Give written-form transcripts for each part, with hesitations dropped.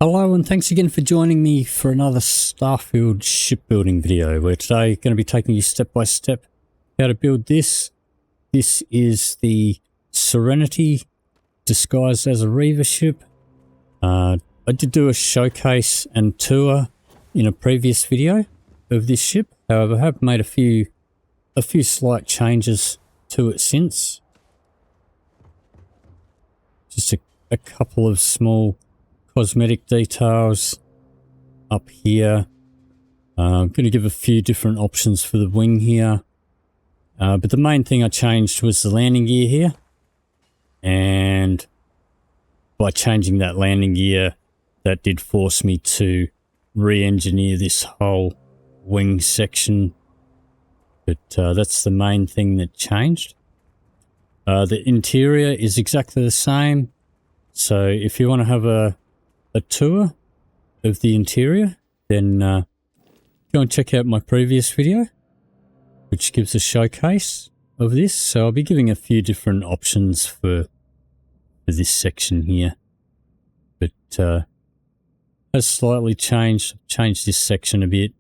Hello and thanks again for joining me for another Starfield shipbuilding video, where today I'm going to be taking you step by step how to build this. This is the Serenity disguised as a Reaver ship. I did do a showcase and tour in a previous video of this ship. However, I have made a few slight changes to it since. Just a couple of small cosmetic details up here. I'm going to give a few different options for the wing here. But the main thing I changed was the landing gear here. And by changing that landing gear, that did force me to re-engineer this whole wing section. But that's the main thing that changed. The interior is exactly the same. So if you want to have a tour of the interior, then go and check out my previous video, which gives a showcase of this. So I'll be giving a few different options for this section here, but has slightly changed this section a bit.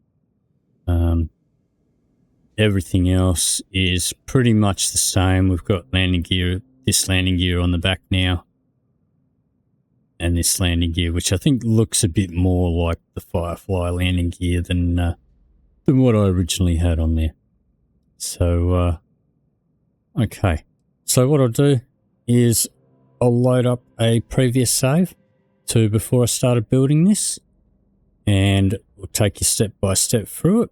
Everything else is pretty much the same. We've got this landing gear on the back now, and this landing gear, which I think looks a bit more like the Firefly landing gear than what I originally had on there. So, okay. So what I'll do is I'll load up a previous save to before I started building this, and we'll take you step by step through it.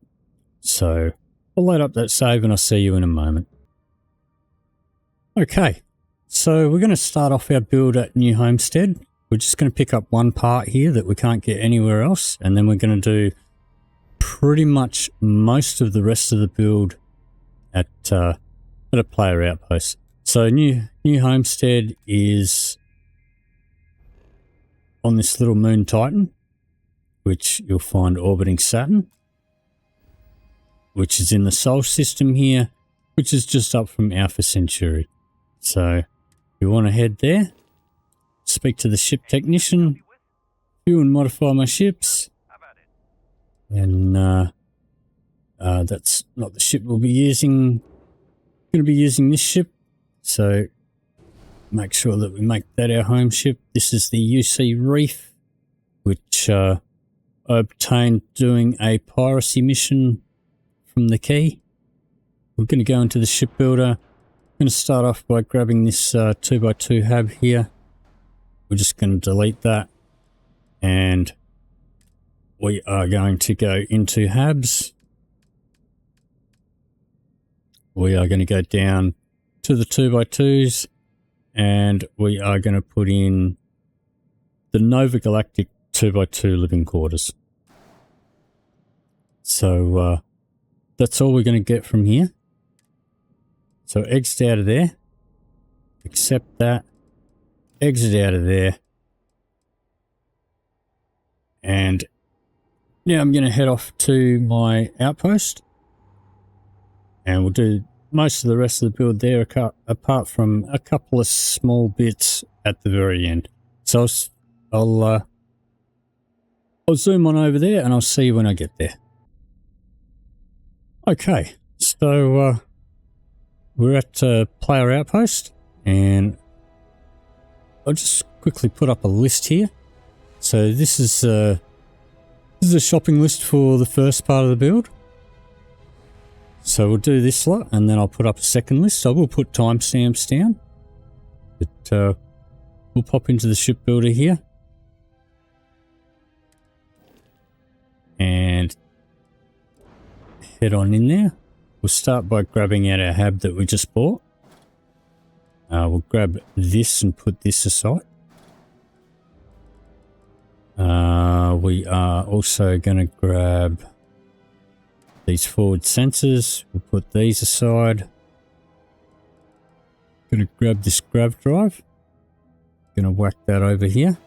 So I'll load up that save and I'll see you in a moment. Okay, so we're going to start off our build at New Homestead. We're just going to pick up one part here that we can't get anywhere else, and then we're going to do pretty much most of the rest of the build at a player outpost. So New Homestead is on this little moon Titan, which you'll find orbiting Saturn, which is in the Sol system here, which is just up from Alpha Centauri. So you want to head there, speak to the ship technician, view and modify my ships, and that's not the ship we'll be using. Going to be using this ship, so make sure that we make that our home ship. This is the UC Reef, which I obtained doing a piracy mission from the key. We're going to go into the shipbuilder. I'm going to start off by grabbing this 2x2 hab here. We're just going to delete that, and we are going to go into Habs. We are going to go down to the 2x2s, and we are going to put in the Nova Galactic 2x2 living quarters. So that's all we're going to get from here. So exit out of there, accept that, exit out of there, and now I'm going to head off to my outpost, and we'll do most of the rest of the build there, apart from a couple of small bits at the very end. So I'll zoom on over there, and I'll see you when I get there. Okay, so we're at Player Outpost, and I'll just quickly put up a list here. So this is a shopping list for the first part of the build. So we'll do this lot, and then I'll put up a second list. So we'll put timestamps down. But we'll pop into the shipbuilder here, and head on in there. We'll start by grabbing out our hab that we just bought. We'll grab this and put this aside. We are also going to grab these forward sensors. We'll put these aside. Going to grab this Grav drive. Going to whack that over here.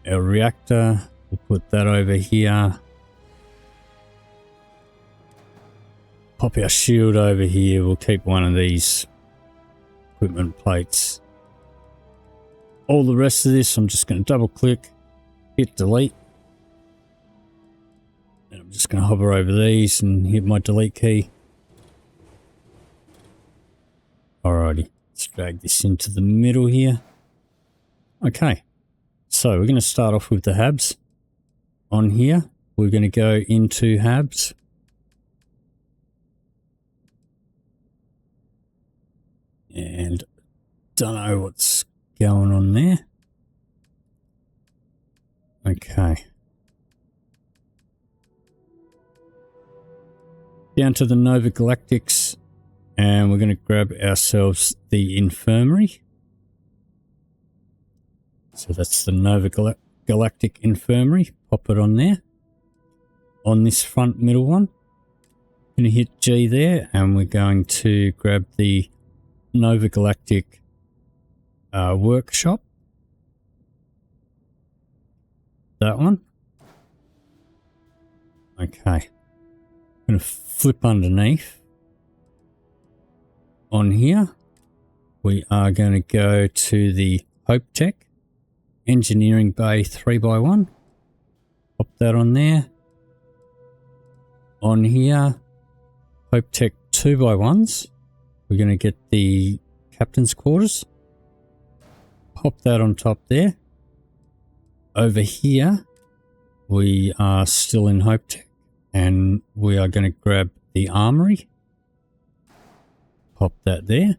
Our reactor, we'll put that over here. Pop our shield over here. We'll keep one of these equipment plates all the rest of this, I'm just going to double click, hit delete. And I'm just going to hover over these and hit my delete key. Alrighty, let's drag this into the middle here. Okay, so we're going to start off with the Habs. On here, we're going to go into Habs. And don't know what's going on there. Okay. Down to the Nova Galactics, and we're going to grab ourselves the Infirmary. So that's the Nova Galactic Infirmary. Pop it on there. On this front middle one, going to hit G there, and we're going to grab the Nova Galactic Workshop. That one. Okay. I'm going to flip underneath. On here, we are going to go to the Hope Tech Engineering Bay 3x1. Pop that on there. On here, Hope Tech 2x1s. We're going to get the Captain's Quarters. Pop that on top there. Over here, we are still in Hope Tech, and we are going to grab the Armory. Pop that there.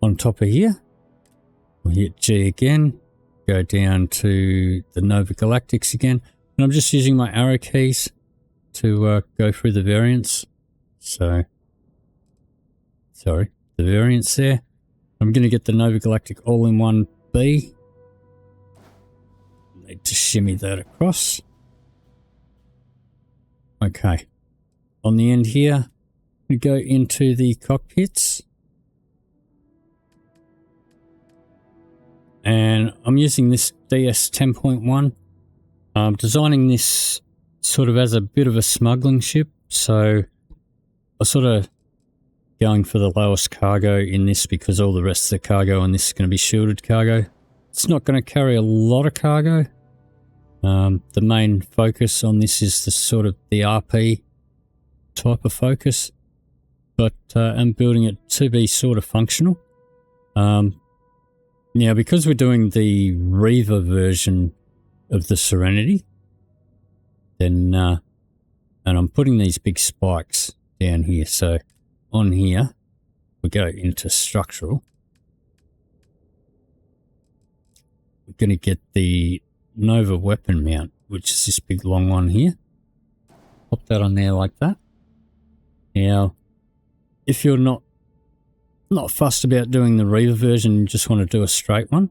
On top of here, we'll hit G again, go down to the Nova Galactics again, and I'm just using my arrow keys to go through the variants. So, sorry, the variants there. I'm going to get the Nova Galactic all-in-one B. Need to shimmy that across. Okay. On the end here, we go into the cockpits. And I'm using this DS 10.1. I'm designing this sort of as a bit of a smuggling ship. So I sort of going for the lowest cargo in this because all the rest of the cargo on this is going to be shielded cargo. It's not going to carry a lot of cargo. The main focus on this is the sort of the RP type of focus, but I'm building it to be sort of functional. Now, because we're doing the Reaver version of the Serenity, then and I'm putting these big spikes down here. So on here, we go into structural. We're going to get the Nova weapon mount, which is this big long one here. Pop that on there like that. Now, if you're not fussed about doing the Reaver version and just want to do a straight one,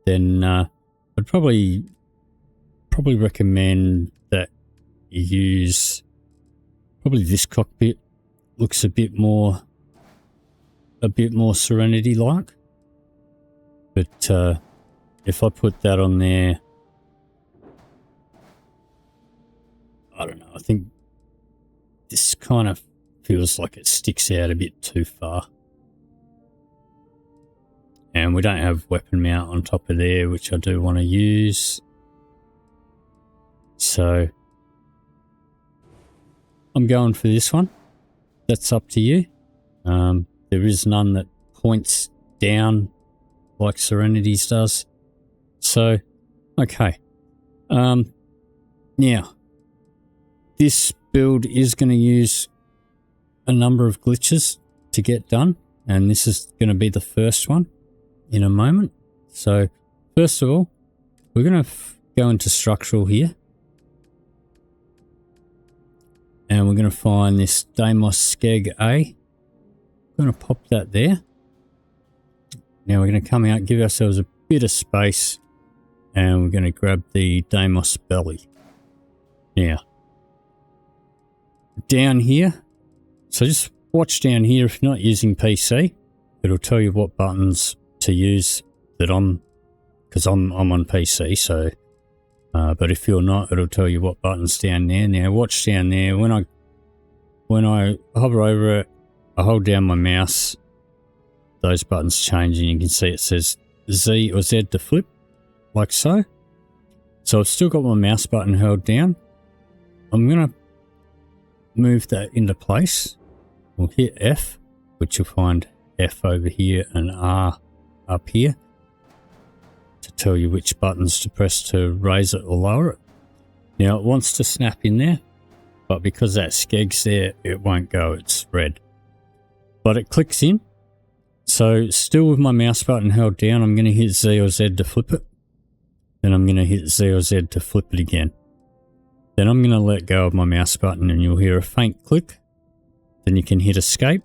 then I'd probably recommend that you use probably this cockpit. Looks a bit more Serenity like, but if I put that on there, I don't know, I think this kind of feels like it sticks out a bit too far. And we don't have weapon mount on top of there, which I do want to use. So I'm going for this one. That's up to you. There is none that points down like Serenity's does. So, okay. Now, this build is going to use a number of glitches to get done, and this is going to be the first one in a moment. So, first of all, we're going to go into structural here, and we're going to find this Deimos Skeg A. I'm going to pop that there. Now we're going to come out, give ourselves a bit of space, and we're going to grab the Deimos Belly. Now, down here, so just watch down here. If you're not using PC, it'll tell you what buttons to use that because I'm on PC, so but if you're not, it'll tell you what buttons down there. Now watch down there. When I hover over it, I hold down my mouse, those buttons change, and you can see it says Z or Z to flip, like so. So I've still got my mouse button held down. I'm going to move that into place. We'll hit F, which you'll find F over here and R up here to tell you which buttons to press to raise it or lower it. Now it wants to snap in there, but because that skeg's there, it won't go, it's red. But it clicks in. So still with my mouse button held down, I'm going to hit Z or Z to flip it. Then I'm going to hit Z or Z to flip it again. Then I'm going to let go of my mouse button and you'll hear a faint click. Then you can hit escape.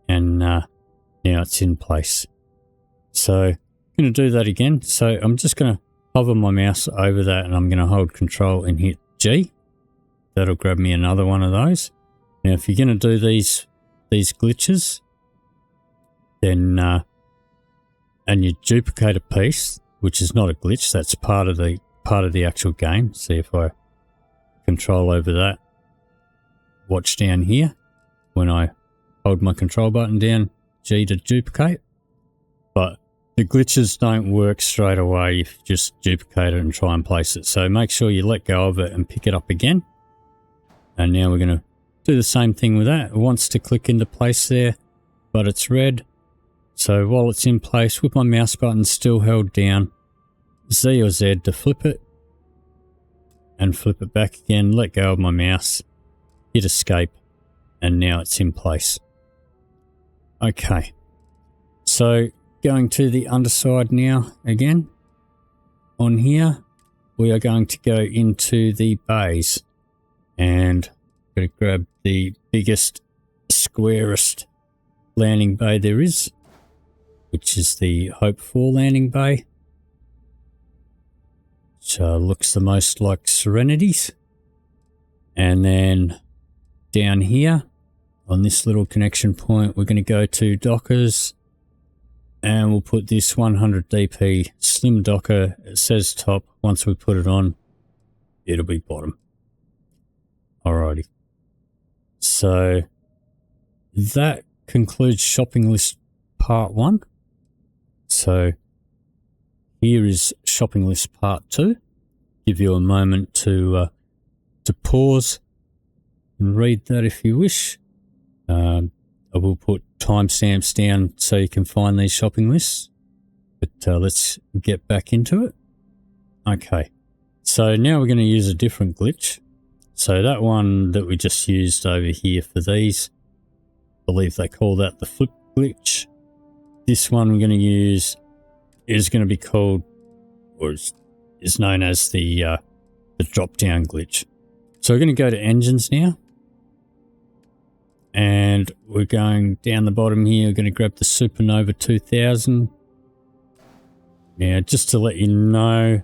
And now it's in place. So I'm going to do that again. So I'm just going to hover my mouse over that and I'm going to hold control and hit G. That'll grab me another one of those. Now if you're going to do these glitches, then and you duplicate a piece, which is not a glitch, that's part of the actual game. See if I control over that. Watch down here when I hold my control button down, G to duplicate. But the glitches don't work straight away if you just duplicate it and try and place it. So make sure you let go of it and pick it up again. And now we're going to do the same thing with that. It wants to click into place there, but it's red. So while it's in place with my mouse button still held down, Z or Z to flip it and flip it back again, let go of my mouse, hit escape, and now it's in place. Okay, so going to the underside now again. On here, we are going to go into the bays and I'm going to grab the biggest, squarest landing bay there is, which is the Fore landing bay, which looks the most like Serenity's. And then down here on this little connection point, we're going to go to Dockers and we'll put this 100 DP slim docker. It says top. Once we put it on, it'll be bottom. Alrighty. So that concludes shopping list part 1. So here is shopping list part 2. Give you a moment to pause and read that if you wish. I will put timestamps down so you can find these shopping lists. But let's get back into it. Okay, so now we're going to use a different glitch. So that one that we just used over here for these, I believe they call that the flip glitch. This one we're going to use is going to be called, or is known as the drop down glitch. So we're going to go to engines now. And we're going down the bottom here. We're going to grab the Supernova 2000. Now, just to let you know,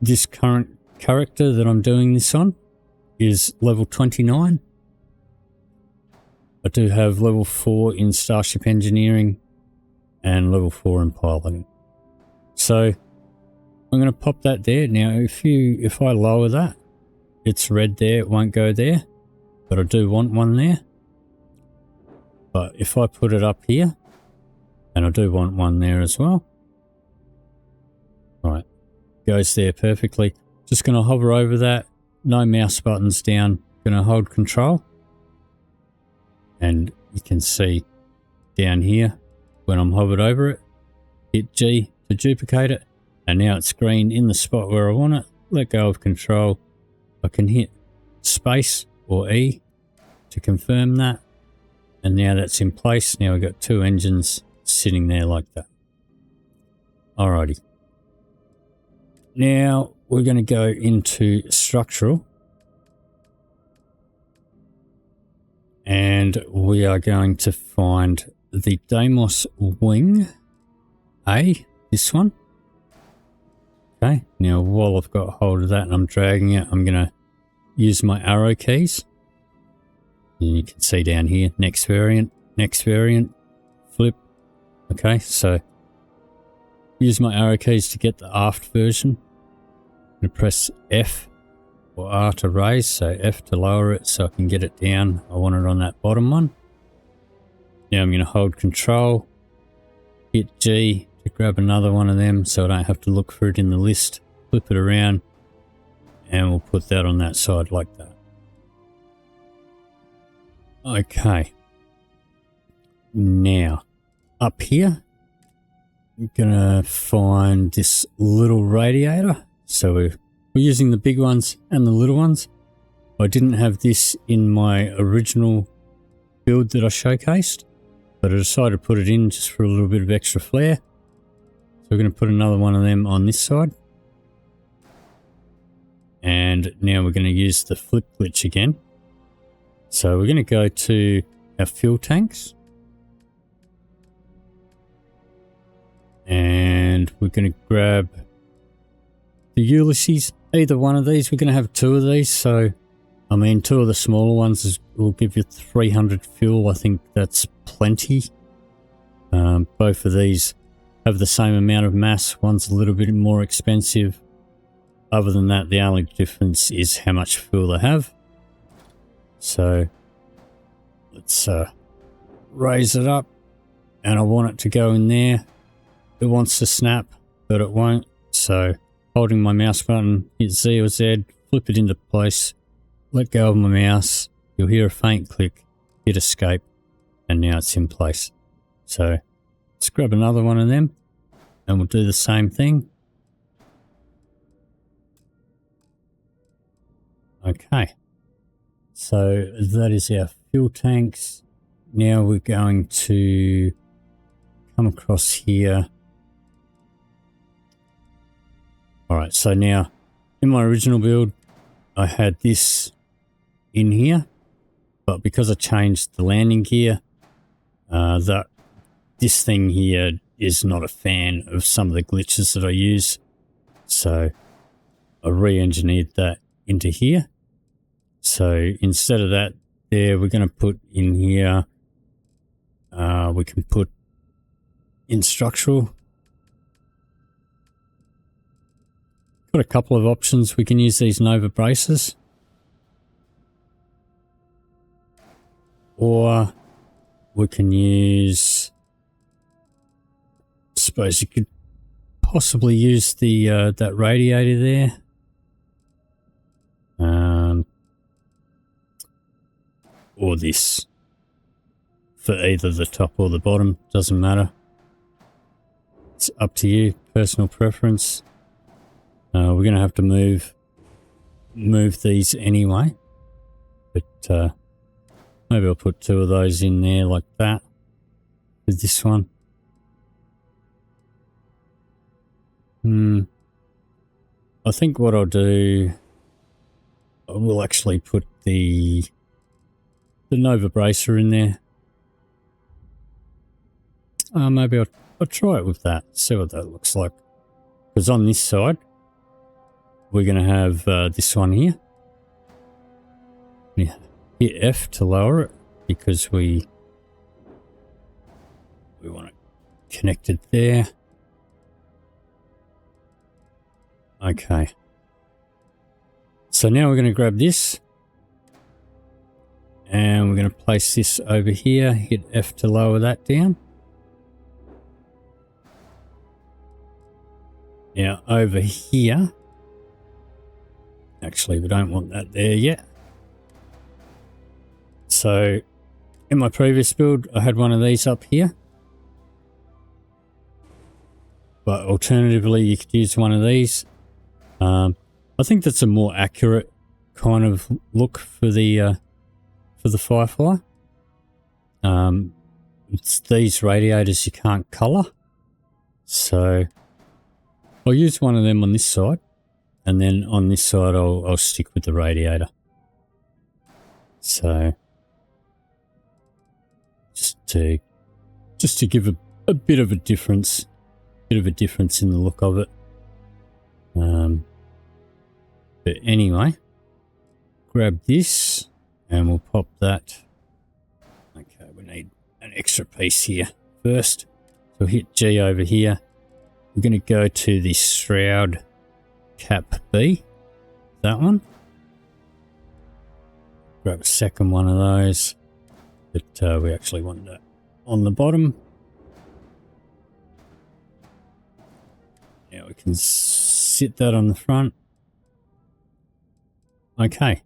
this current character that I'm doing this on is level 29. I do have level 4 in Starship Engineering and level 4 in piloting. So I'm going to pop that there. Now, if I lower that, it's red there. It won't go there, but I do want one there. But if I put it up here, and I do want one there as well. Right, goes there perfectly. Just going to hover over that. No mouse buttons down. Going to hold control. And you can see down here, when I'm hovered over it, hit G to duplicate it. And now it's green in the spot where I want it. Let go of control. I can hit space or E to confirm that. And now that's in place. Now we've got 2 engines sitting there like that. Alrighty. Now we're going to go into structural. And we are going to find the Deimos wing A, this one. Okay, now while I've got hold of that and I'm dragging it, I'm going to use my arrow keys. And you can see down here, next variant, flip. Okay, so use my arrow keys to get the aft version. I'm going to press F or R to raise, so F to lower it so I can get it down. I want it on that bottom one. Now I'm going to hold control, hit G to grab another one of them so I don't have to look for it in the list. Flip it around and we'll put that on that side like that. Okay. Now, up here, I'm going to find this little radiator. So we're using the big ones and the little ones. I didn't have this in my original build that I showcased, but I decided to put it in just for a little bit of extra flair. So we're going to put another one of them on this side. And now we're going to use the flip glitch again. So we're going to go to our fuel tanks. And we're going to grab the Ulysses. Either one of these. We're going to have two of these. So, I mean, two of the smaller ones will give you 300 fuel. I think that's plenty. Both of these have the same amount of mass. One's a little bit more expensive. Other than that, the only difference is how much fuel they have. So, let's raise it up. And I want it to go in there. It wants to snap, but it won't. So, holding my mouse button, hit Z or Z, flip it into place, let go of my mouse. You'll hear a faint click, hit escape, and now it's in place. So, let's grab another one of them, and we'll do the same thing. Okay. So, that is our fuel tanks. Now we're going to come across here. Alright, so now in my original build I had this in here, but because I changed the landing gear, this thing here is not a fan of some of the glitches that I use, so I re-engineered that into here. So instead of that there, we're going to put in here, we can put in structural. Got a couple of options. We can use these Nova braces, or we can use, I suppose you could possibly use the that radiator there. Or this for either the top or the bottom, doesn't matter. It's up to you, personal preference. We're going to have to move these anyway, but maybe I'll put two of those in there like that with this one. I think what I'll do, I will actually put the Nova bracer in there. Maybe I'll try it with that, see what that looks like. Because on this side, we're going to have this one here. Yeah, hit F to lower it because we want it connected there. Okay. So now we're going to grab this and we're going to place this over here. Hit F to lower that down. Now over here, actually we don't want that there yet. So in my previous build I had one of these up here, but alternatively you could use one of these. I think that's a more accurate kind of look for the Firefly. It's these radiators you can't colour, so I'll use one of them on this side, and then on this side I'll stick with the radiator. So just to give a bit of a difference, in the look of it. But anyway, grab this and we'll pop that. Okay, we need an extra piece here first. So hit G over here. We're going to go to the Shroud Cap B, that one. Grab a second one of those, but we actually want on the bottom. Now we can sit that on the front. Okay.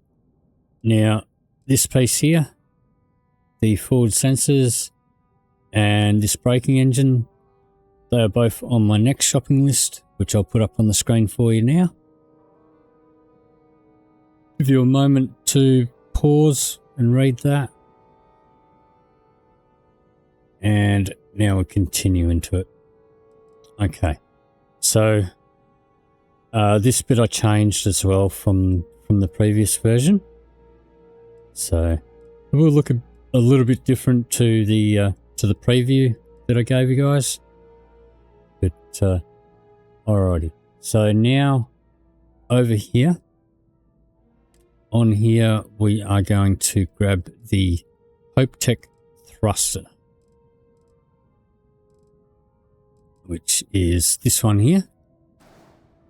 Now this piece here, the forward sensors and this braking engine, they are both on my next shopping list, which I'll put up on the screen for you now. Give you a moment to pause and read that. And now we'll continue into it. Okay. So this bit I changed as well from the previous version. So it will look a little bit different to the preview that I gave you guys. But alrighty. So now over here, on here we are going to grab the Hope Tech thruster, which is this one here.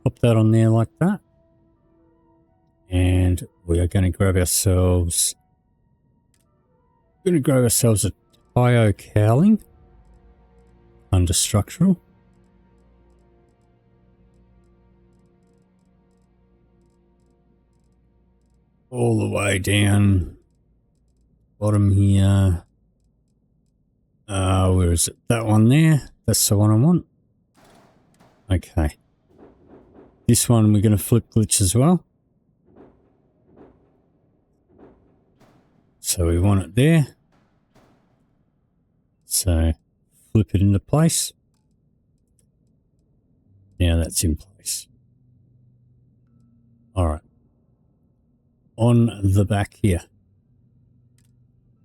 Pop that on there like that. And we are going to grab ourselves a Tyo Cowling under structural. All the way down bottom here. Where is it? That one there. That's the one I want. Okay. This one we're going to flip glitch as well. So we want it there. So flip it into place. Now that's in place. All right. On the back here,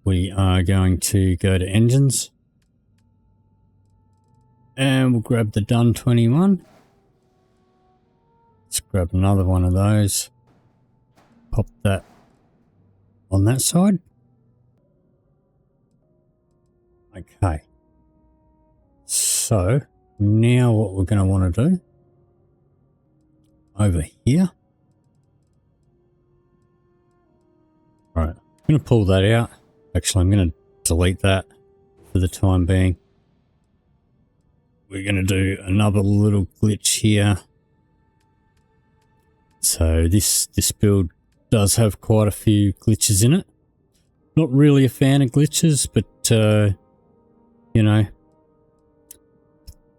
we are going to go to engines and we'll grab the Dun 21. Let's grab another one of those. Pop that on that side. Okay. So now what we're going to want to do over here. All right, I'm going to pull that out. Actually, I'm going to delete that for the time being. We're going to do another little glitch here. So this build does have quite a few glitches in it. Not really a fan of glitches, but you know,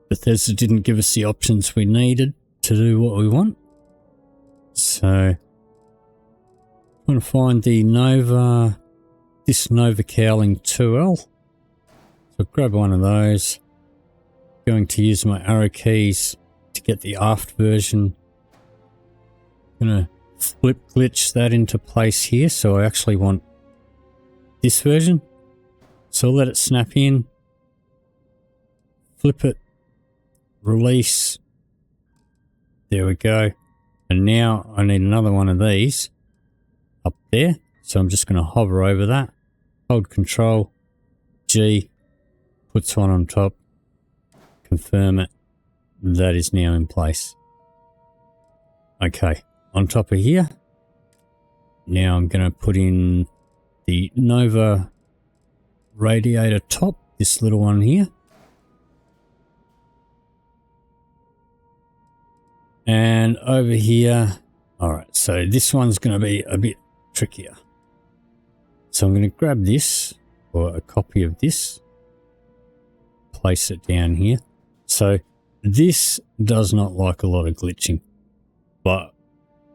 Bethesda didn't give us the options we needed to do what we want. So I'm going to find the Nova, this Nova Cowling 2L. So grab one of those. Going to use my arrow keys to get the aft version. I'm going to flip glitch that into place here. So I actually want this version. So I'll let it snap in. Flip it. Release. There we go. And now I need another one of these up there. So I'm just going to hover over that. Hold Control G. Puts one on top. Confirm it. That is now in place. Okay. On top of here. Now I'm going to put in the Nova radiator top. This little one here. And over here, alright, so this one's going to be a bit trickier. So I'm going to grab this, or a copy of this, place it down here. So this does not like a lot of glitching, but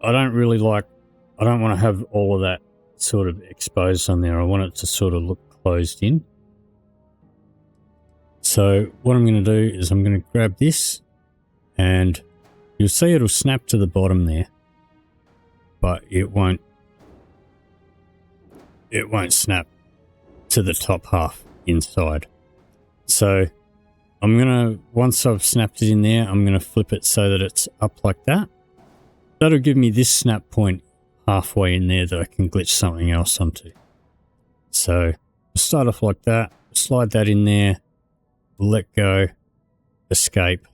I don't want to have all of that sort of exposed on there. I want it to sort of look closed in. So what I'm going to do is I'm going to grab this and you'll see it'll snap to the bottom there, but it won't snap to the top half inside. So I'm gonna, once I've snapped it in there, I'm gonna flip it so that it's up like that. That'll give me this snap point halfway in there that I can glitch something else onto. So we'll start off like that, slide that in there, let go, escape.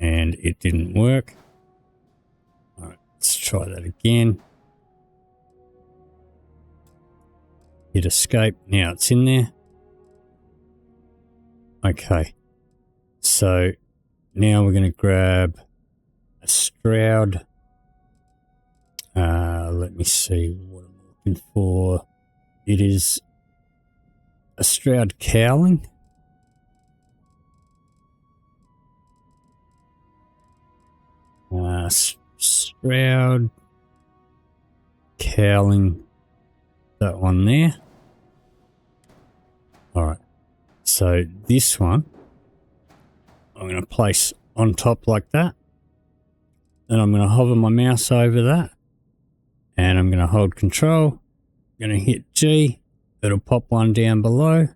And it didn't work. All right, let's try that again. Hit escape. Now it's in there. Okay, so now we're going to grab a Stroud. Let me see what I'm looking for. It is a Stroud Cowling. Stroud Cowling, that one there. Alright, so this one I'm going to place on top like that. Then I'm going to hover my mouse over that. And I'm going to hold control. I'm going to hit G. It'll pop one down below.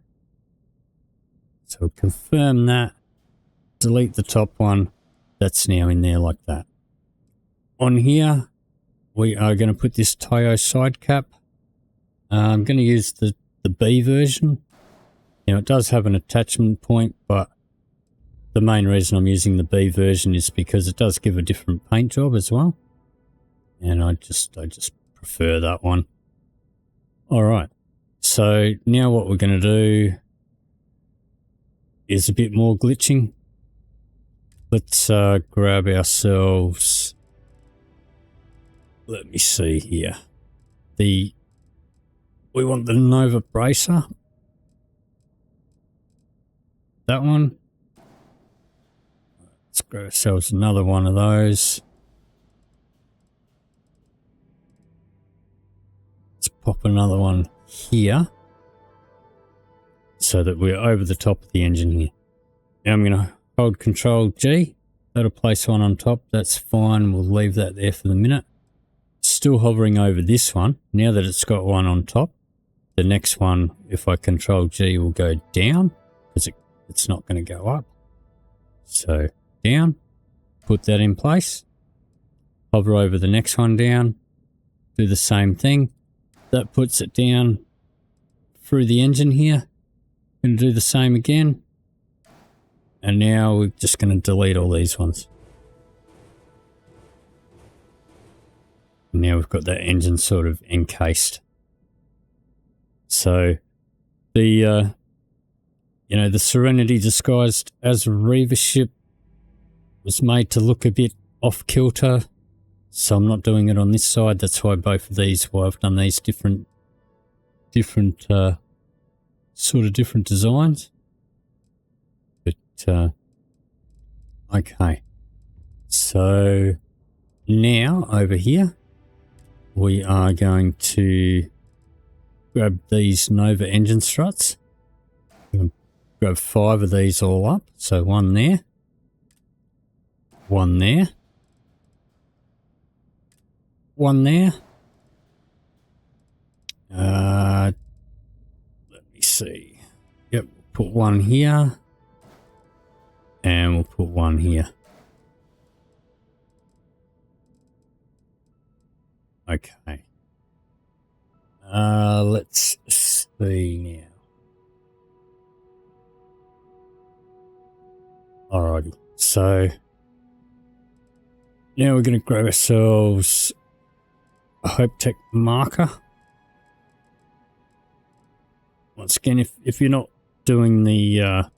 So we'll confirm that. Delete the top one. That's now in there like that. On here, we are going to put this Tayo side cap. I'm going to use the B version. Now it does have an attachment point, but the main reason I'm using the B version is because it does give a different paint job as well. And I just prefer that one. Alright, so now what we're going to do is a bit more glitching. Let's grab ourselves, let me see here, we want the Nova Bracer, that one. Let's grab ourselves another one of those. Let's pop another one here so that we're over the top of the engine here. Now I'm going to hold Control G. That'll place one on top. That's fine. We'll leave that there for the minute. Still hovering over this one. Now that it's got one on top, the next one, if I Control G, will go down because it's not going to go up. So down, put that in place. Hover over the next one down. Do the same thing. That puts it down through the engine here. Going to do the same again. And now we're just going to delete all these ones. Now we've got that engine sort of encased. So the the Serenity Disguised as a Reaver Ship was made to look a bit off kilter. So I'm not doing it on this side. That's why both of these, I've done these different designs. But okay, so now over here we are going to grab these Nova engine struts. I'm going to grab 5 of these all up. So one there, one there, one there. Let me see. Yep, put one here. And we'll put one here. Okay. Let's see now. Alrighty. So now we're going to grab ourselves a Hope Tech marker. Once again, if you're not doing the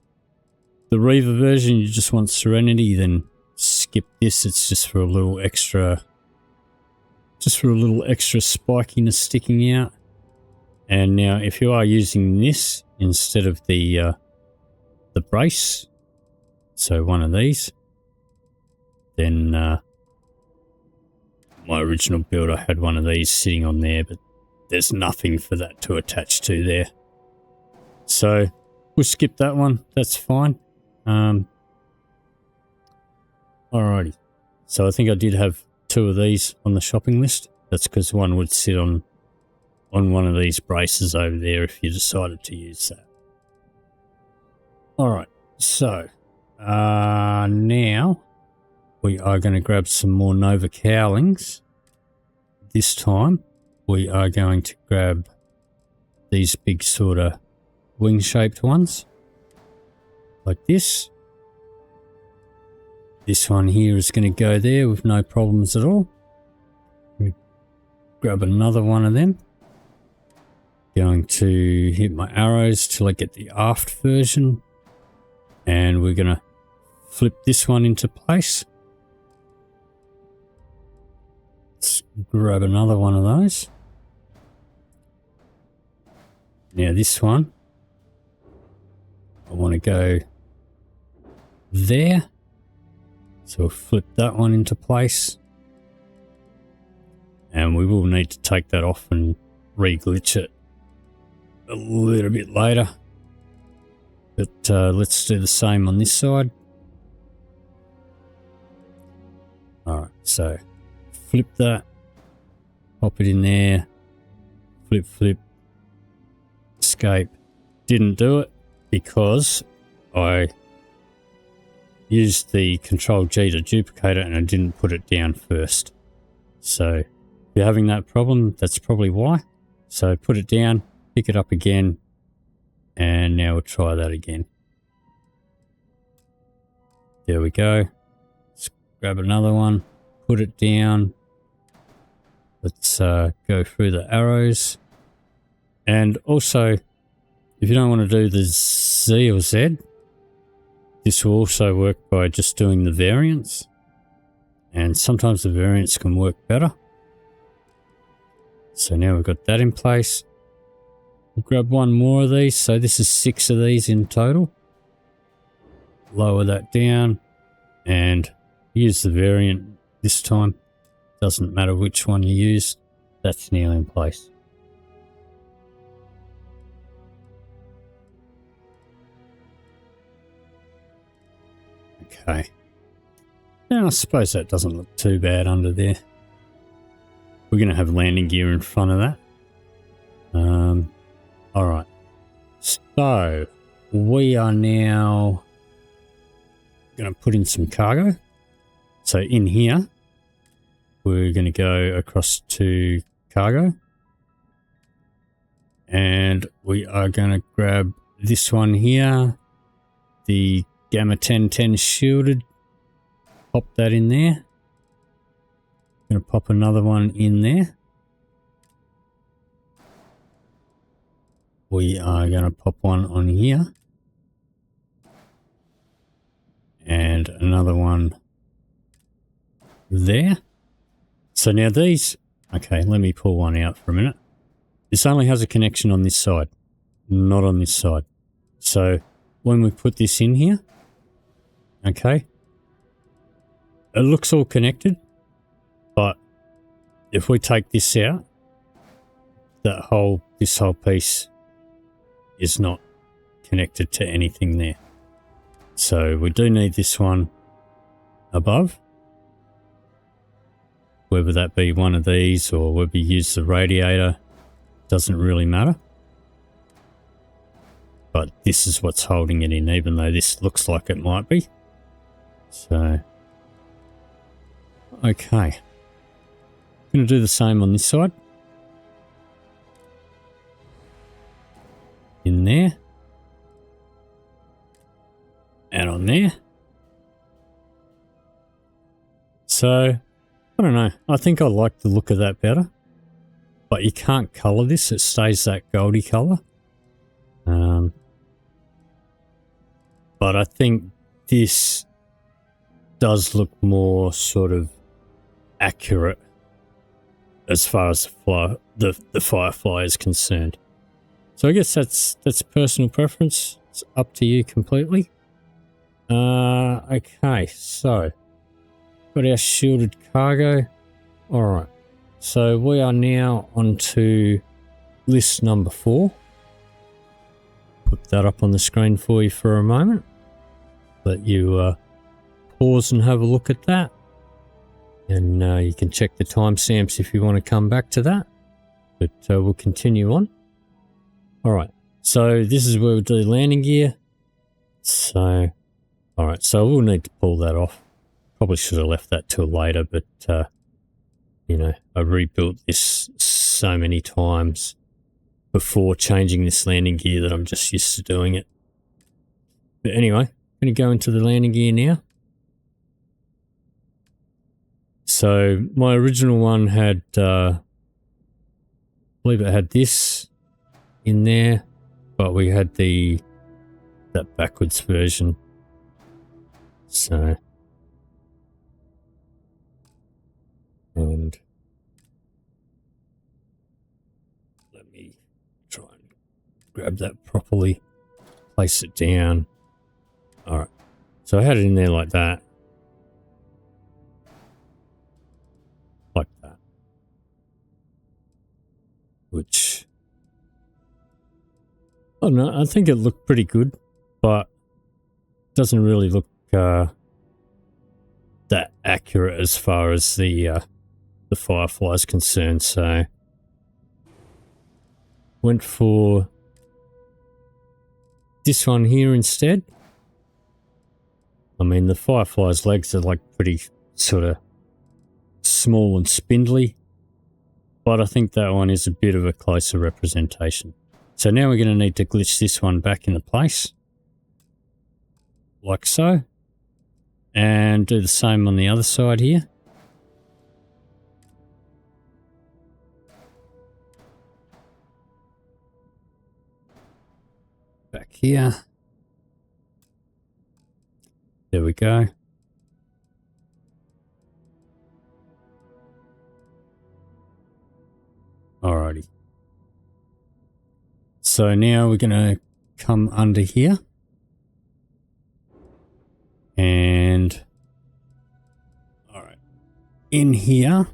Reaver version, you just want Serenity, then skip this. It's just for a little extra, spikiness sticking out. And now if you are using this instead of the brace, so one of these, then my original build, I had one of these sitting on there, but there's nothing for that to attach to there. So we'll skip that one. That's fine. Alrighty. So I think I did have 2 of these on the shopping list. That's because one would sit on one of these braces over there if you decided to use that. Alright, so now we are going to grab some more Nova Cowlings. This time we are going to grab these big sort of wing-shaped ones. Like this. This one here is going to go there with no problems at all. Grab another one of them. Going to hit my arrows till I get the aft version. And we're going to flip this one into place. Let's grab another one of those. Now this one, I want to go there. So we'll flip that one into place. And we will need to take that off and re-glitch it a little bit later. But let's do the same on this side. Alright, so flip that, pop it in there, flip, flip, escape. Didn't do it because I used the Control G to duplicate it and I didn't put it down first. So if you're having that problem, that's probably why. So put it down, pick it up again, and now we'll try that again. There we go. Let's grab another one, put it down. Let's go through the arrows. And also, if you don't want to do the Z or Z, this will also work by just doing the variants. And sometimes the variants can work better. So now we've got that in place. We'll grab one more of these. So this is 6 of these in total. Lower that down and use the variant this time. Doesn't matter which one you use. That's now in place. Okay. Now I suppose that doesn't look too bad under there. We're going to have landing gear in front of that. Alright. So, we are now going to put in some cargo. So in here, we're going to go across to cargo. And we are going to grab this one here. The Gamma 1010 shielded. Pop that in there. Going to pop another one in there. We are going to pop one on here. And another one there. So now these, okay, let me pull one out for a minute. This only has a connection on this side, not on this side. So when we put this in here, okay, it looks all connected, but if we take this out, this whole piece is not connected to anything there. So we do need this one above, whether that be one of these or whether you use the radiator, doesn't really matter. But this is what's holding it in, even though this looks like it might be. So, okay. Going to do the same on this side. In there. And on there. So, I don't know. I think I like the look of that better. But you can't colour this. It stays that goldy colour. But I think this does look more sort of accurate as far as the Firefly is concerned. So I guess that's personal preference. It's up to you completely. Okay, so got our shielded cargo. Alright, so we are now on to list number 4. Put that up on the screen for you for a moment. Let you pause and have a look at that. And you can check the timestamps if you want to come back to that. But we'll continue on. Alright, so this is where we'll do landing gear. So, alright, so we'll need to pull that off. Probably should have left that till later, but, you know, I rebuilt this so many times before changing this landing gear that I'm just used to doing it. But anyway, I'm going to go into the landing gear now. So my original one had, I believe it had this in there, but we had that backwards version. So, and let me try and grab that properly, place it down. All right. So I had it in there like that. Like that. Which, I don't know, I think it looked pretty good, but doesn't really look that accurate as far as the Firefly is concerned. So went for this one here instead. I mean, the Firefly's legs are like pretty sort of small and spindly, but I think that one is a bit of a closer representation. So now we're going to need to glitch this one back into place, like so, and do the same on the other side here. Back here. There we go. Alrighty. So now we're going to come under here. And alright. In here,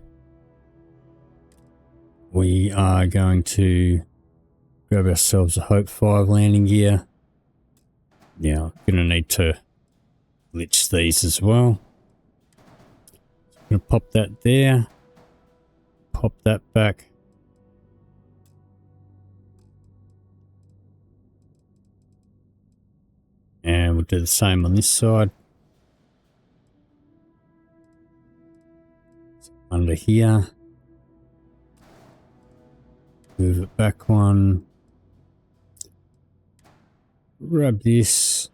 we are going to grab ourselves a Hope 5 landing gear. Now, going to need to glitch these as well. I'm going to pop that there. Pop that back. And we'll do the same on this side. So under here. Move it back one. Grab this.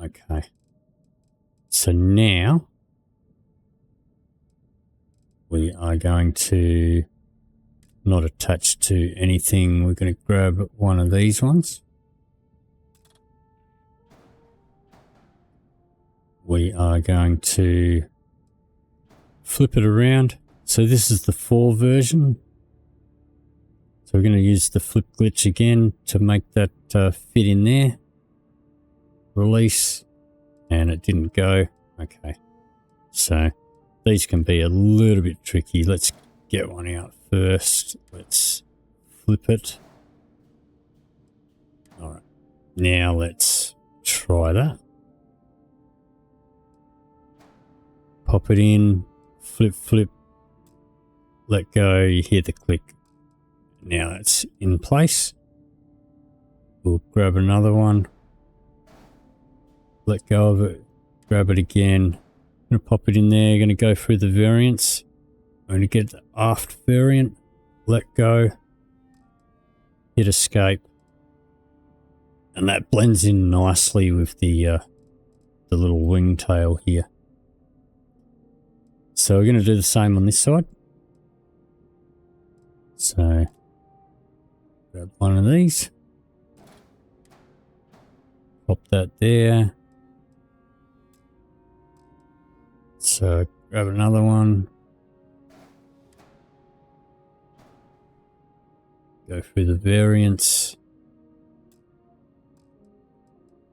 Okay. So now we are going to not attach to anything. We're going to grab one of these ones. We are going to flip it around. So this is the Fore version. So we're going to use the flip glitch again to make that fit in there. Release, and it didn't go. Okay, so these can be a little bit tricky. Let's get one out first. Let's flip it. All right, now let's try that. Pop it in, flip, flip, let go, you hear the click. Now it's in place. We'll grab another one. Let go of it, grab it again. I'm going to pop it in there, going to go through the variants. I'm going to get the aft variant, let go, hit escape. And that blends in nicely with the little wingtail here. So we're going to do the same on this side. So grab one of these. Pop that there. So grab another one. Go through the variants.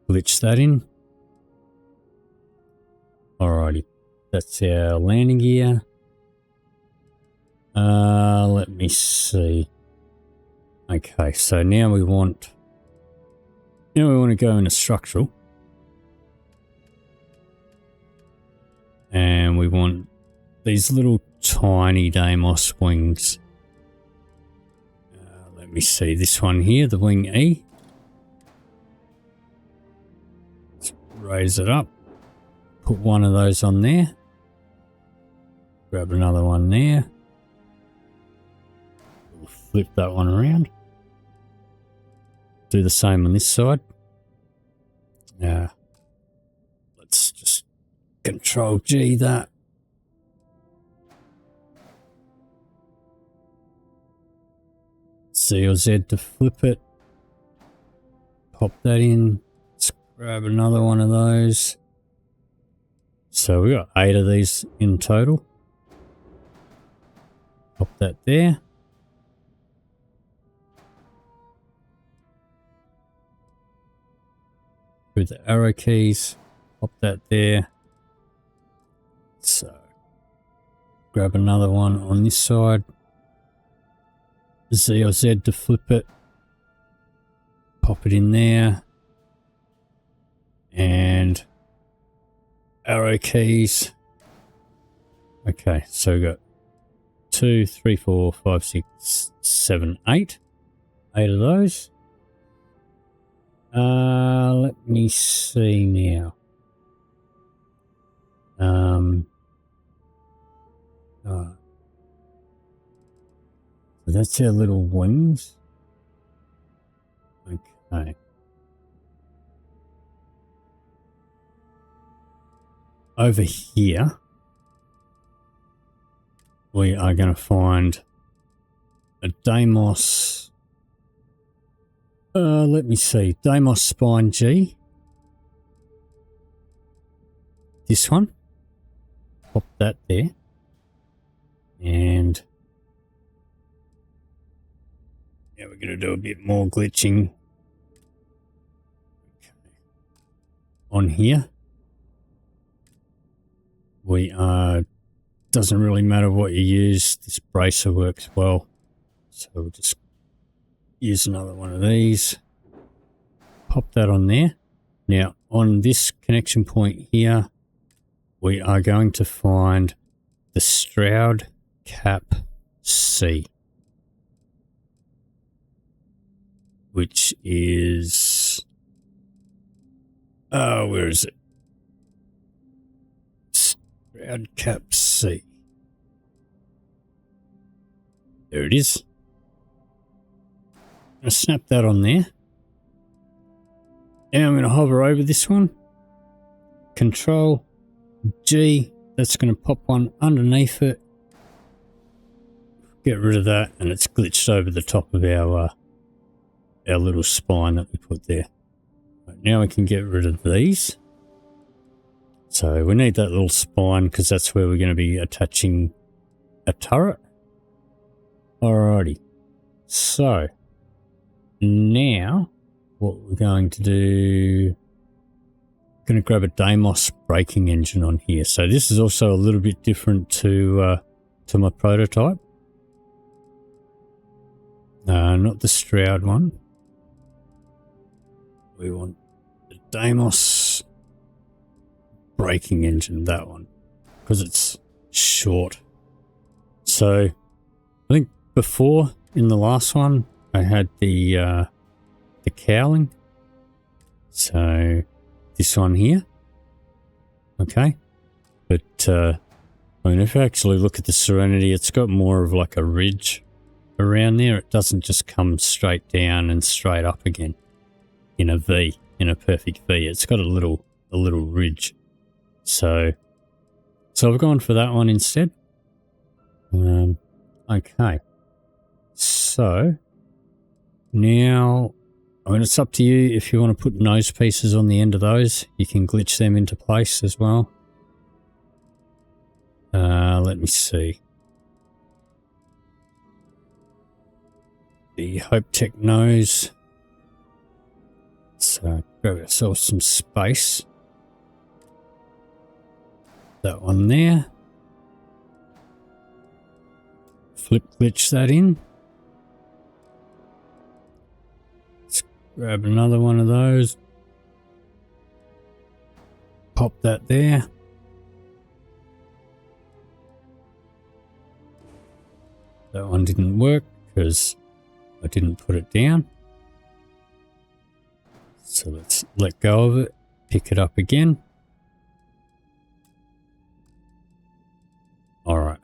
Glitch that in. Alrighty. That's our landing gear. Let me see. Okay, so now we want to go into structural. And we want these little tiny Deimos wings. Let me see this one here, the wing E. Let's raise it up. Put one of those on there. Grab another one there. We'll flip that one around. Do the same on this side. Let's just Control G that. C or Z to flip it. Pop that in. Let's grab another one of those. So we got 8 of these in total. Pop that there. With the arrow keys, pop that there. So grab another one on this side. Z or Z to flip it. Pop it in there. And arrow keys. Okay, so we got 2, 3, 4, 5, 6, 7, 8. 8 of those. Let me see now. So that's our little wings. Okay. Over here, we are going to find a Deimos. Let me see. Deimos Spine G. This one. Pop that there. And now we're going to do a bit more glitching. Okay. On here. We are, doesn't really matter what you use. This bracer works well. So we'll just use another one of these. Pop that on there. Now on this connection point here, we are going to find the Stroud Cap C, which is, where is it? Stroud Cap C. There it is. I'm going to snap that on there. Now I'm going to hover over this one. Control G. That's going to pop one underneath it. Get rid of that, and it's glitched over the top of our little spine that we put there. Right, now we can get rid of these. So we need that little spine because that's where we're going to be attaching a turret. Alrighty. So now what we're going to do, I'm going to grab a Deimos braking engine on here. So this is also a little bit different to my prototype. Not the Stroud one. We want the Deimos braking engine, that one, because it's short. So I think before in the last one I had the Cowling. So this one here. Okay. But I mean, if you actually look at the Serenity, it's got more of like a ridge around there. It doesn't just come straight down and straight up again in a V, in a perfect V. It's got a little ridge. So I've gone for that one instead. Okay. So now, I mean, it's up to you if you want to put nose pieces on the end of those. You can glitch them into place as well. Let me see. The Hope Tech nose. Let's grab ourselves some space. That one there. Flip glitch that in. Let's grab another one of those. Pop that there. That one didn't work because I didn't put it down. So let's let go of it, pick it up again. All right.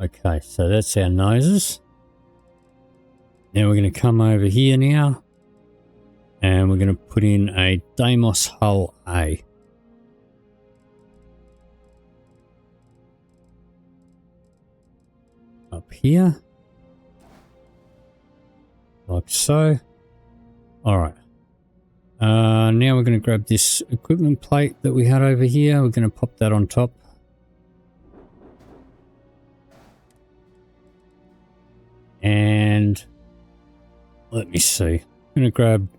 Okay, so that's our noses. Now we're going to come over here now, and we're going to put in a Deimos hull A. Up here, like so. Alright. Now we're going to grab this equipment plate that we had over here. We're going to pop that on top. And let me see. I'm going to grab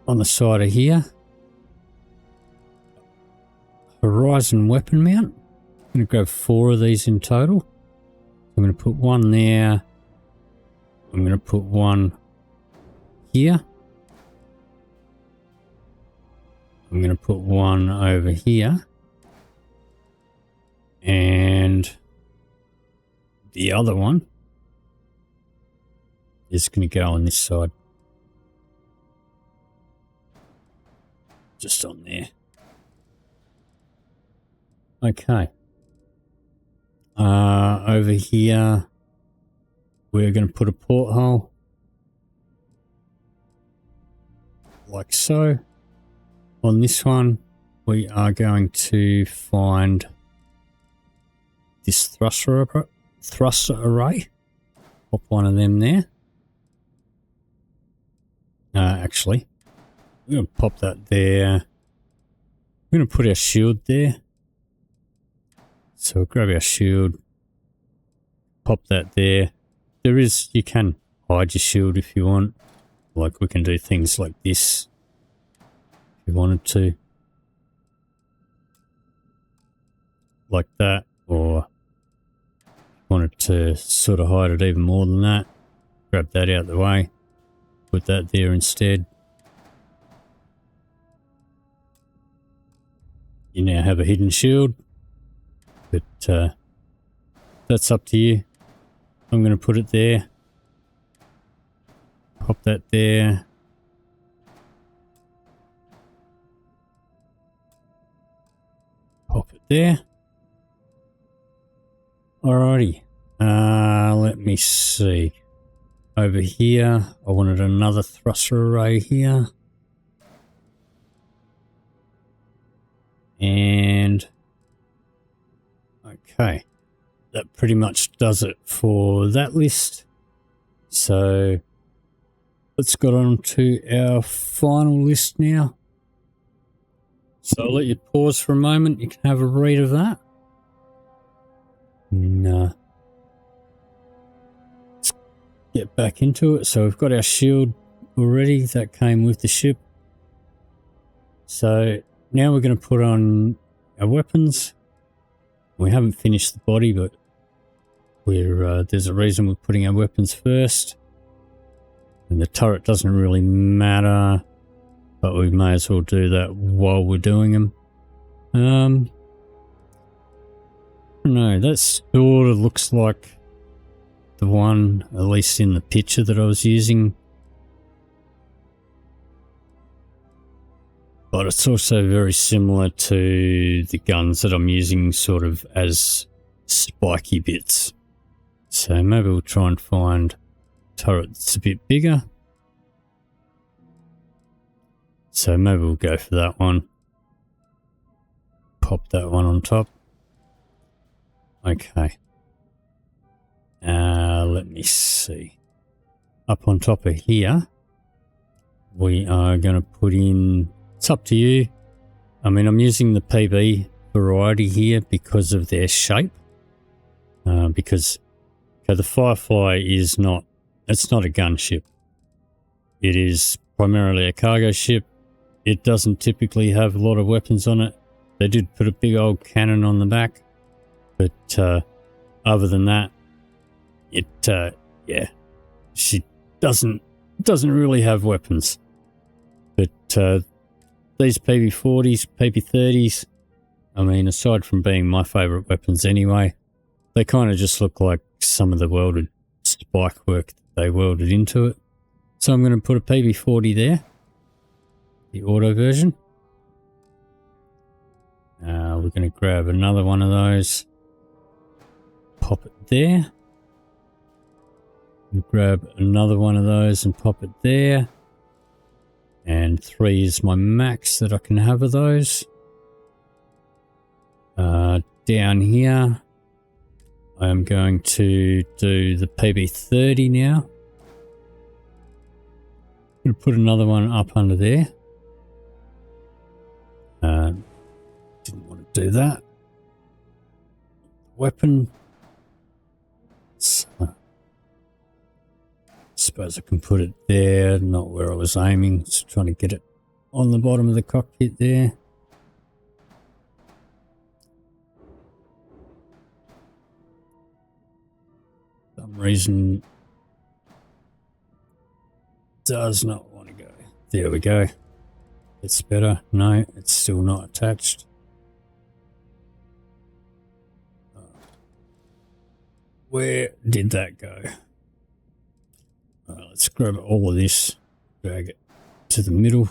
on the side of here Horizon weapon mount. I'm going to grab 4 of these in total. I'm going to put one there. I'm going to put one here. I'm going to put one over here. And the other one is going to go on this side. Just on there. Okay. Over here, we're going to put a porthole. Like so. On this one, we are going to find this thruster array. Pop one of them there. Actually, we're going to pop that there. We're going to put our shield there. So we'll grab our shield, pop that there. You can hide your shield if you want. Like we can do things like this if you wanted to. Like that, or wanted to sort of hide it even more than that. Grab that out of the way. Put that there instead. You now have a hidden shield. But that's up to you. I'm going to put it there. Pop that there. Pop it there. Alrighty. Let me see. Over here, I wanted another thruster array here. And okay, that pretty much does it for that list. So let's get on to our final list now. So I'll let you pause for a moment. You can have a read of that. No. Let's get back into it. So we've got our shield already that came with the ship. So now we're going to put on our weapons. We haven't finished the body, but there's a reason we're putting our weapons first. And the turret doesn't really matter, but we may as well do that while we're doing them. I don't know, that sort of looks like the one, at least in the picture that I was using. But it's also very similar to the guns that I'm using sort of as spiky bits. So maybe we'll try and find a turret that's a bit bigger. So maybe we'll go for that one. Pop that one on top. Okay. Let me see. Up on top of here, we are going to put in, it's up to you. I mean, I'm using the PB variety here because of their shape. Because okay, the Firefly is not, it's not a gunship. It is primarily a cargo ship. It doesn't typically have a lot of weapons on it. They did put a big old cannon on the back. But other than that, it, yeah, she doesn't really have weapons. But these PB40s, PB30s, I mean, aside from being my favourite weapons anyway, they kind of just look like some of the welded spike work that they welded into it. So I'm going to put a PB40 there, the auto version. We're going to grab another one of those, pop it there. We'll grab another one of those and pop it there. And 3 is my max that I can have of those. Down here, I'm going to do the PB30 now. Gonna put another one up under there. Didn't want to do that. Weapon. So, suppose I can put it there, not where I was aiming. Just trying to get it on the bottom of the cockpit there. For some reason does not want to go. There we go. It's better. No, it's still not attached. Where did that go? Right, let's grab all of this, drag it to the middle.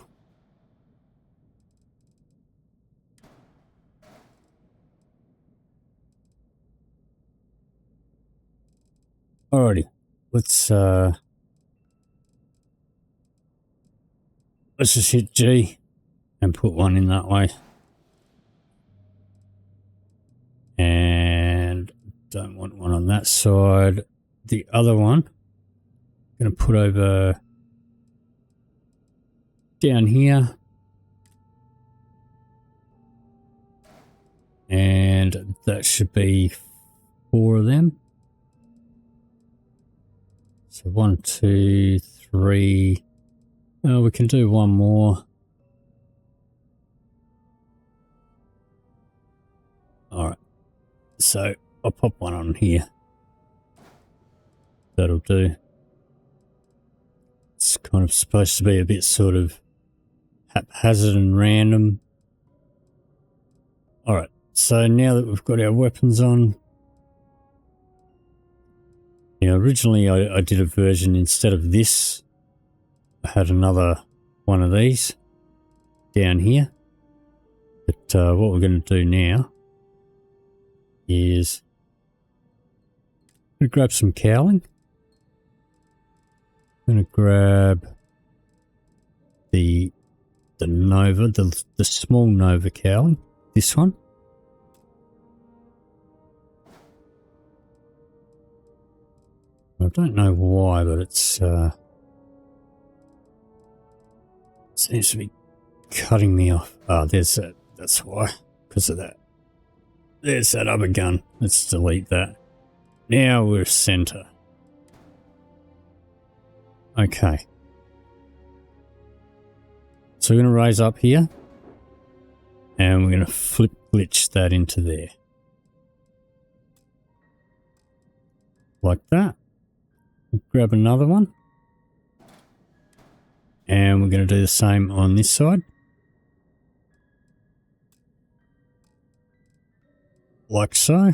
Alrighty, let's just hit G and put one in that way. And don't want one on that side. The other one, I'm going to put over down here. And that should be 4 of them. So 1, 2, 3. We can do one more. Alright. So I'll pop one on here. That'll do. It's kind of supposed to be a bit sort of haphazard and random. Alright, so now that we've got our weapons on. Originally I did a version instead of this. I had another one of these down here. But what we're going to do now is I'm going to grab some cowling. I'm going to grab the Nova, the small Nova cowling, this one. I don't know why, but it's seems to be cutting me off. Oh, there's that. That's why, because of that. There's that other gun. Let's delete that. Now we're center. Okay. So we're going to raise up here. And we're going to flip glitch that into there. Like that. Grab another one. And we're going to do the same on this side. Like so.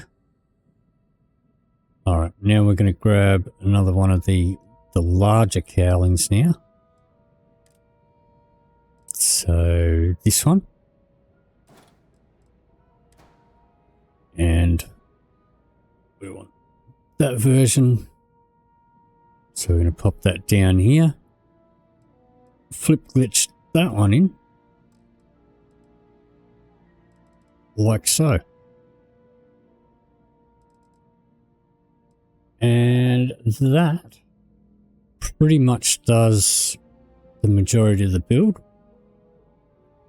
Alright, now we're going to grab another one of the larger cowlings now. So this one. And we want that version. So we're going to pop that down here. Flip glitch that one in. Like so. And that pretty much does the majority of the build.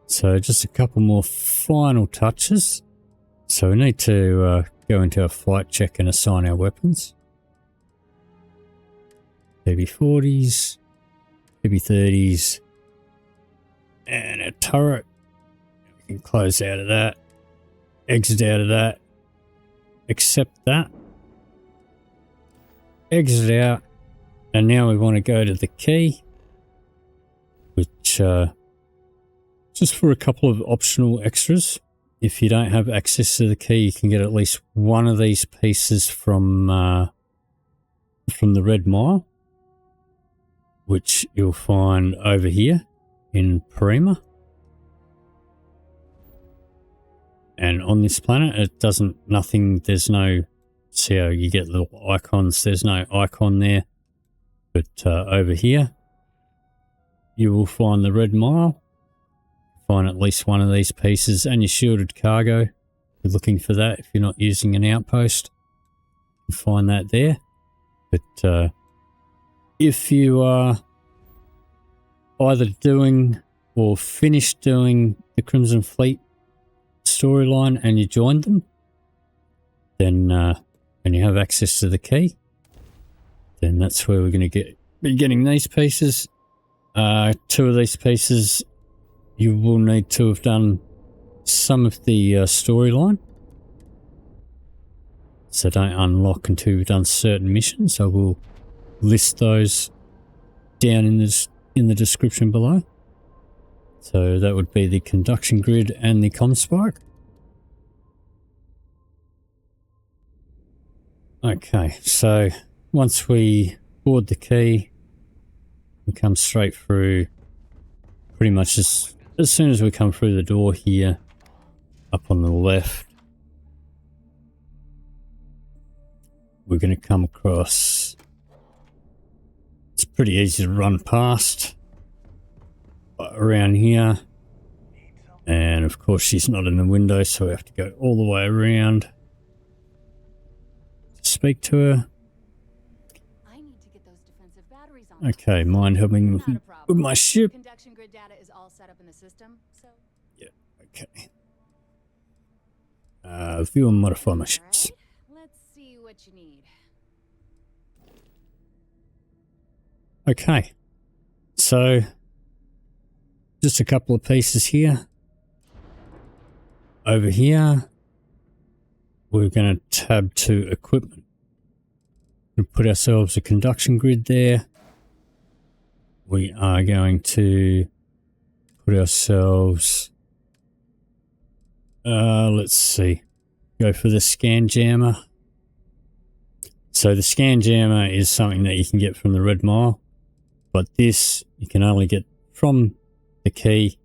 So just a couple more final touches. So we need to go into our flight check and assign our weapons. PB40s, PB30s, and a turret. We can close out of that, exit out of that, accept that, exit out, and now we want to go to the key, which just for a couple of optional extras. If you don't have access to the key, you can get at least one of these pieces from the Red Mile, which you'll find over here in Prima. And on this planet, it doesn't, there's no, see how you get little icons, there's no icon there. But over here, you will find the Red Mile. Find at least one of these pieces and your shielded cargo. You're looking for that if you're not using an outpost. You find that there. But if you either doing or finished doing the Crimson Fleet storyline and you joined them, then and you have access to the key, then that's where we're going to be getting these pieces. 2 of these pieces you will need to have done some of the storyline, so don't unlock until you've done certain missions. I will list those down in the description below. So that would be the conduction grid and the comm spark. Okay, so once we board the key, we come straight through. Pretty much as soon as we come through the door here, up on the left, we're going to come across. It's pretty easy to run past around here, and of course she's not in the window, so we have to go all the way around to speak to her. I need to get those defensive batteries on. Okay, mind helping with my ship? Conduction grid data is all set up in the system, so Yeah, okay. View and modify my ships. right. Let's see what you need. Okay, so just a couple of pieces here. Over here, we're going to tab to equipment and put ourselves a conduction grid there. We are going to put ourselves, let's see, go for the scan jammer. So the scan jammer is something that you can get from the Red Mile, but this you can only get from the key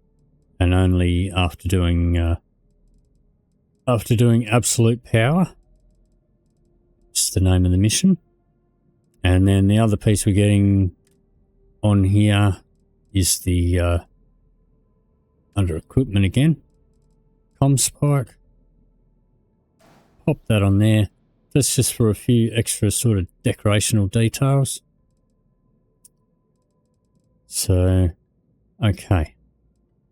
and only after doing absolute power. It's the name of the mission. And then the other piece we're getting on here is the under equipment again, comm spark. Pop that on there. That's just for a few extra sort of decorational details. So okay,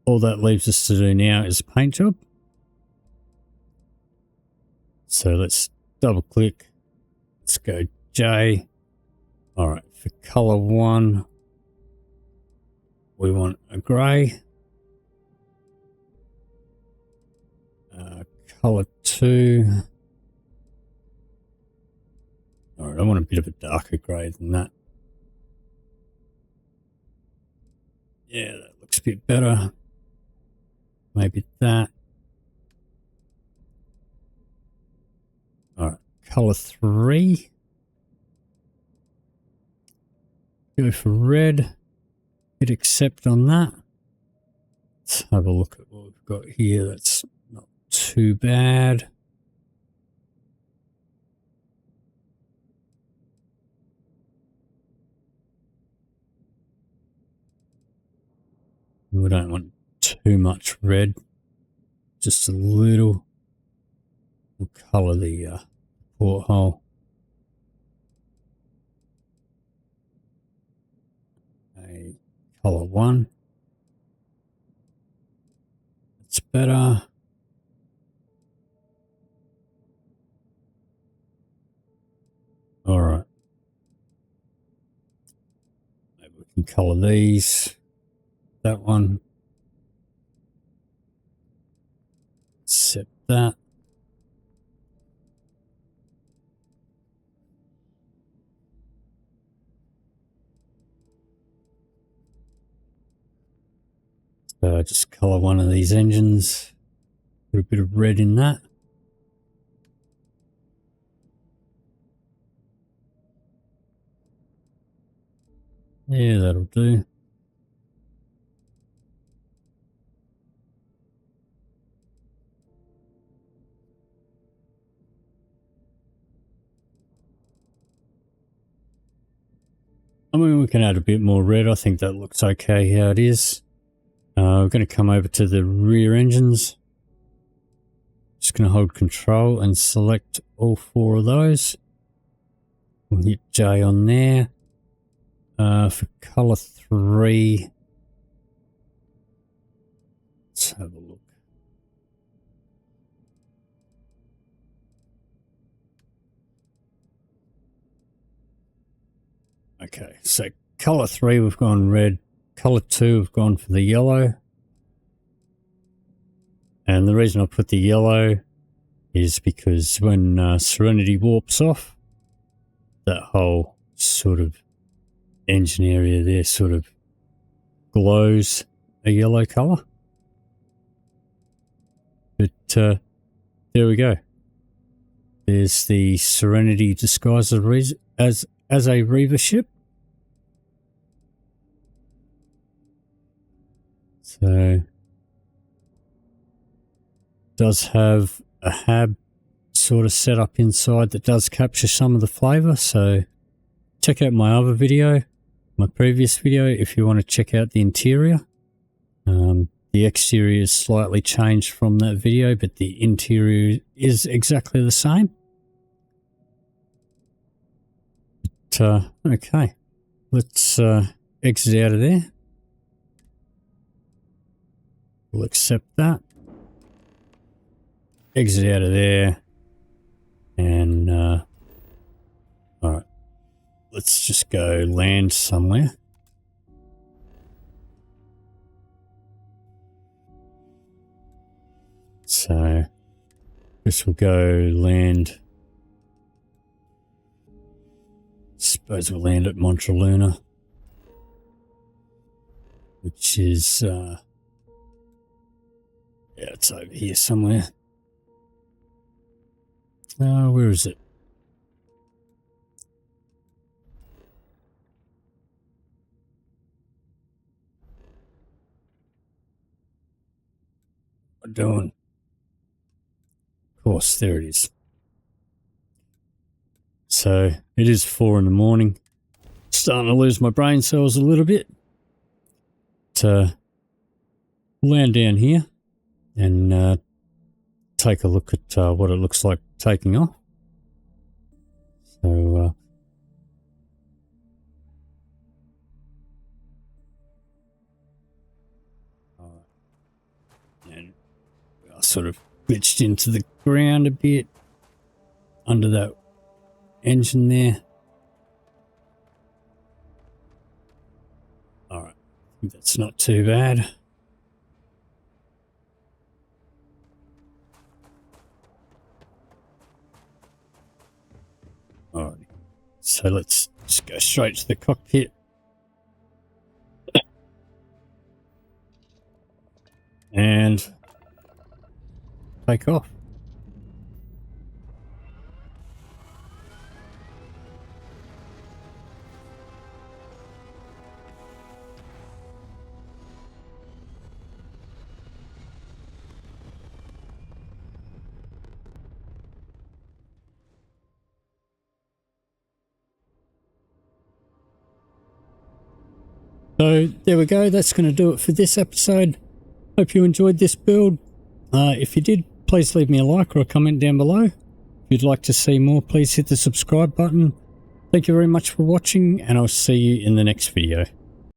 all that leaves us to do now is a paint job. So let's double click. Let's go J. All right, for color 1, we want a grey. Color 2. All right, I want a bit of a darker grey than that. Yeah, that looks a bit better. Maybe that. All right, color 3. Go for red. Hit accept on that. Let's have a look at what we've got here. That's not too bad. We don't want too much red, just a little. We'll colour the porthole. A colour 1. That's better. All right. Maybe we can colour these. That one. Set that. So just colour one of these engines. Put a bit of red in that. Yeah, that'll do. I mean, we can add a bit more red. I think that looks okay how it is. We're going to come over to the rear engines. Just going to hold control and select all 4 of those. We'll hit J on there. For color 3, have a look. Okay, so color 3 we've gone red, color 2 we've gone for the yellow. And the reason I put the yellow is because when Serenity warps off, that whole sort of engine area there sort of glows a yellow color. But there we go. There's the Serenity disguised as a Reaver ship. So does have a hab sort of set up inside that does capture some of the flavor. So check out my other video, my previous video, if you want to check out the interior. The exterior is slightly changed from that video, but the interior is exactly the same. But, okay, let's exit out of there. We'll accept that. Exit out of there. And, alright. Let's just go land somewhere. So, this will go land. Suppose we'll land at Montraluna, which is, yeah, it's over here somewhere. Where is it? What am I doing? Of course, there it is. So it is 4 in the morning. Starting to lose my brain cells a little bit. To land down here and take a look at what it looks like taking off. So and we are sort of glitched into the ground a bit under that engine there. All right, I think that's not too bad. All right, so let's just go straight to the cockpit. And take off. So there we go. That's going to do it for this episode. Hope you enjoyed this build. If you did, please leave me a like or a comment down below. If you'd like to see more, please hit the subscribe button. Thank you very much for watching, and I'll see you in the next video.